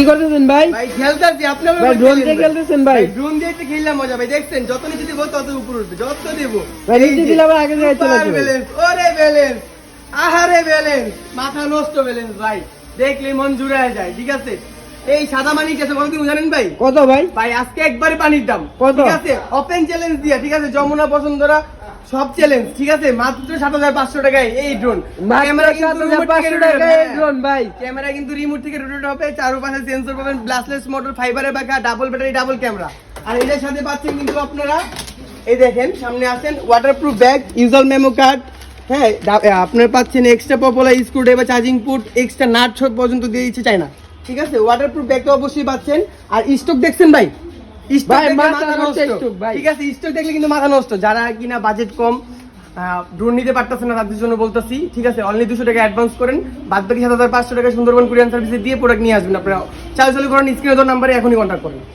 কি করতেছেন ভাই? ভাই খেলতেছি, আপনি ভাই ড্রোন দিয়ে খেলতেছেন ভাই? ড্রোন দিয়ে একটু খেললাম মজা ভাই, দেখছেন যত নিচে দিব তত উপরে উঠবে, যত দেব ভাই নিচে দিলে আবার আগে যাইতে লাগবে। ব্যালেন্স, ওরে ব্যালেন্স, আহারে ব্যালেন্স, মাথা নষ্ট ব্যালেন্স ভাই, দেখলে মন জুড়ে যায়। ঠিক আছে, এই সাদা মানি কেসে কত দিন জানেন ভাই? কত ভাই? ভাই আজকে একবারে পানির দাম। কত? ঠিক আছে, ওপেন চ্যালেঞ্জ দিয়া, ঠিক আছে, যমুনা বসুন্ধরা সব চ্যালেঞ্জ, ঠিক আছে, মাত্র 7500 টাকায় এই ড্রোন। ক্যামেরা কিন্তু 7500 টাকায় এই ড্রোন ভাই। ক্যামেরা কিন্তু রিমোট থেকে রোটেট হবে, চারপাশে সেন্সর পাবেন, ব্লাস্টলেস মোটর, ফাইবারে বাঁকা, ডাবল ব্যাটারি, ডাবল ক্যামেরা। আর এটার সাথে পাচ্ছেন কিন্তু আপনারা, এই দেখেন সামনে আছেন waterproof bag, user memo card, হ্যাঁ আপনারা পাচ্ছেন extra popular screw driver, charging port, extra nut পর্যন্ত দিয়ে দিচ্ছে চায়না। ঠিক আছে, ওয়াটারপ্রুফ ব্যাগটা অবশ্যই পাচ্ছেন। আর স্টক দেখছেন ভাই, ভাই মাথা নষ্ট স্টক ভাই। ঠিক আছে, স্টক দেখলে কিন্তু মাথা নষ্ট। যারা কিনা বাজেট কম, ড্রোন নিতে পারতেছে না, তাদের জন্য বলতেছি। ঠিক আছে, অনলি 200 টাকা অ্যাডভান্স করেন, বাদ বাকি 7500 টাকা সুন্দরবন কুরিয়ার সার্ভিসে দিয়ে প্রোডাক্ট নিয়ে আসবেন। আপনারা চালু করেন, স্ক্রিনে দেওয়া নাম্বারে এখনই কন্ট্যাক্ট করেন।